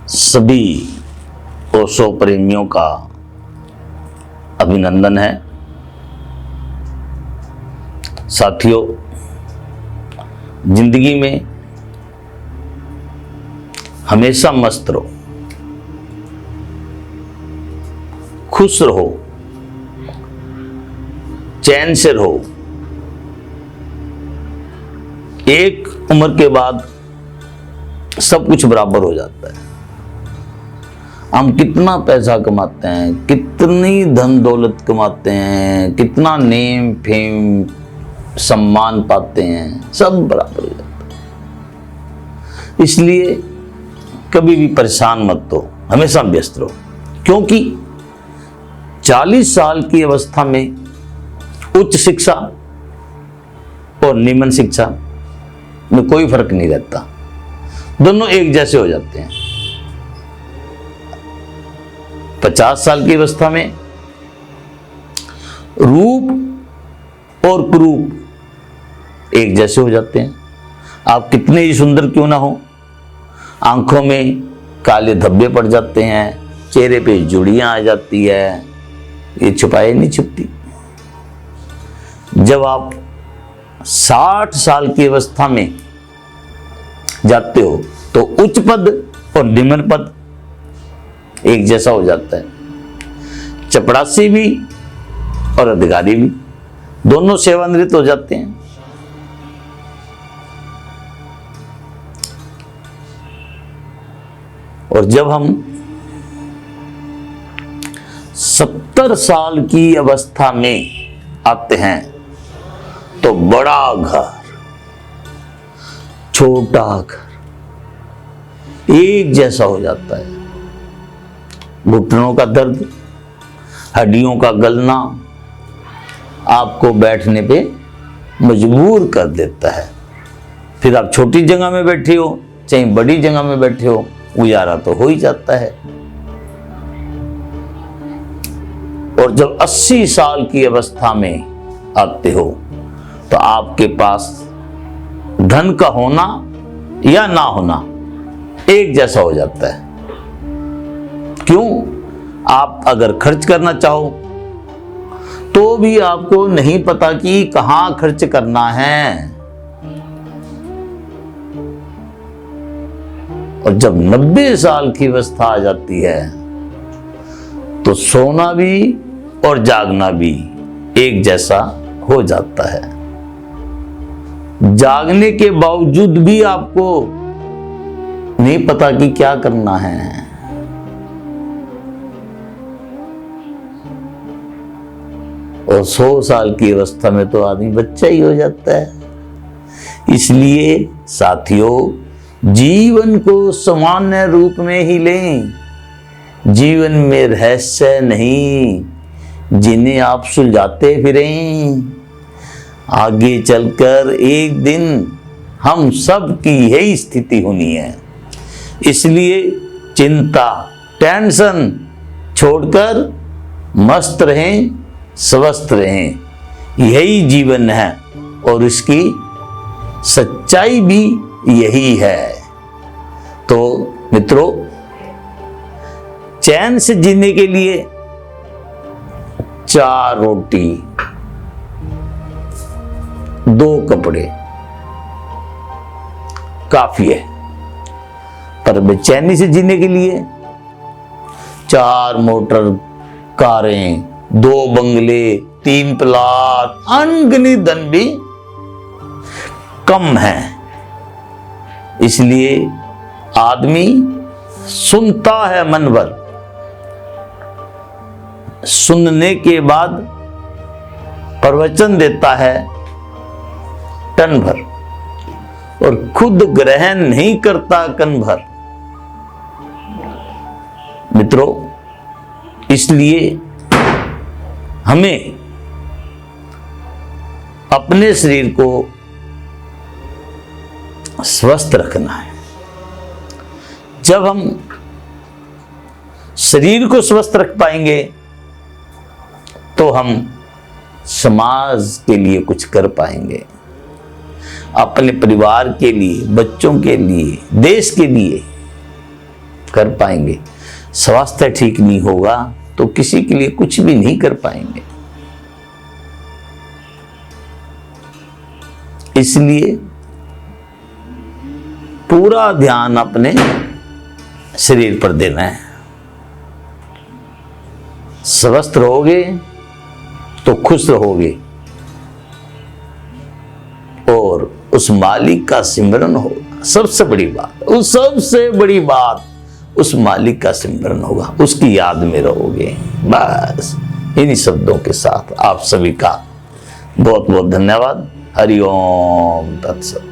सभी ओशो प्रेमियों का अभिनंदन है। साथियों, जिंदगी में हमेशा मस्त रहो, खुश रहो, चैन से रहो। एक उम्र के बाद सब कुछ बराबर हो जाता है। हम कितना पैसा कमाते हैं, कितनी धन दौलत कमाते हैं, कितना नेम फेम सम्मान पाते हैं, सब बराबर हो जाता है। इसलिए कभी भी परेशान मत हो, हमेशा व्यस्त रहो, क्योंकि 40 साल की अवस्था में उच्च शिक्षा और निम्न शिक्षा में कोई फर्क नहीं रहता, दोनों एक जैसे हो जाते हैं। 50 साल की अवस्था में रूप और कुरूप एक जैसे हो जाते हैं। आप कितने ही सुंदर क्यों ना हो, आंखों में काले धब्बे पड़ जाते हैं, चेहरे पे जुड़ियां आ जाती है, ये छुपाए नहीं छुपती। जब आप 60 साल की अवस्था में जाते हो तो उच्च पद और निम्न पद एक जैसा हो जाता है। चपरासी भी और अधिकारी भी दोनों सेवानिवृत्त हो जाते हैं। और जब हम 70 साल की अवस्था में आते हैं तो बड़ा घर, छोटा घर एक जैसा हो जाता है। घुटनों का दर्द, हड्डियों का गलना आपको बैठने पे मजबूर कर देता है। फिर आप छोटी जगह में बैठे हो चाहे बड़ी जगह में बैठे हो, गुजारा तो हो ही जाता है। और जब 80 साल की अवस्था में आते हो तो आपके पास धन का होना या ना होना एक जैसा हो जाता है। क्यों? आप अगर खर्च करना चाहो तो भी आपको नहीं पता कि कहां खर्च करना है। और जब 90 साल की अवस्था आ जाती है तो सोना भी और जागना भी एक जैसा हो जाता है। जागने के बावजूद भी आपको नहीं पता कि क्या करना है। और 100 साल की अवस्था में तो आदमी बच्चा ही हो जाता है। इसलिए साथियों, जीवन को सामान्य रूप में ही लें। जीवन में रहस्य नहीं जिन्हें आप सुलझाते फिरें। आगे चलकर एक दिन हम सब की यही स्थिति होनी है। इसलिए चिंता, टेंशन छोड़कर मस्त रहें, स्वस्थ रहें। यही जीवन है और इसकी सच्चाई भी यही है। तो मित्रों, चैन से जीने के लिए 4 रोटी, 2 कपड़े काफी है। पर बेचैनी से जीने के लिए 4 मोटर कारें, 2 बंगले, 3 प्लाट, अनगिनत धन भी कम है। इसलिए आदमी सुनता है मन भर, सुनने के बाद प्रवचन देता है टन भर और खुद ग्रहण नहीं करता कन भर। मित्रों, इसलिए हमें अपने शरीर को स्वस्थ रखना है। जब हम शरीर को स्वस्थ रख पाएंगे तो हम समाज के लिए कुछ कर पाएंगे, अपने परिवार के लिए, बच्चों के लिए, देश के लिए। कर पाएंगे। स्वास्थ्य ठीक नहीं होगा तो किसी के लिए कुछ भी नहीं कर पाएंगे। इसलिए पूरा ध्यान अपने शरीर पर देना है। स्वस्थ रहोगे तो खुश रहोगे और उस मालिक का सिमरन होगा। सबसे बड़ी बात, उस मालिक का सिमरन होगा, उसकी याद में रहोगे। बस इन्हीं शब्दों के साथ आप सभी का बहुत बहुत धन्यवाद। हरि ओम तत्सत।